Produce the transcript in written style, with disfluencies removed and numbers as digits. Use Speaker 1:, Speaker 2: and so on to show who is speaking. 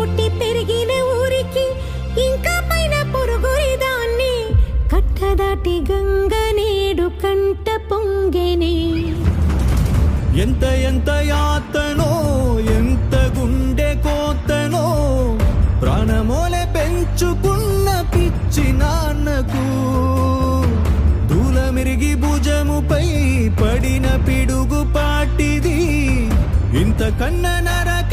Speaker 1: పుట్టి పెరిగిన ఊరికి ఇంకా పైన పొరుగురి దాన్ని కట్టదాటి గంగ నేడు కంట పొంగెనే.
Speaker 2: ఎంత ఎంత యాతనో ఎంత గుండె కోతనో ప్రాణమోలే పెంచుకున్న పిచ్చి నాన్నకు దూలమిరిగి భుజముపై పడిన పిడుగు పాటిది ఇంతకన్నా నరక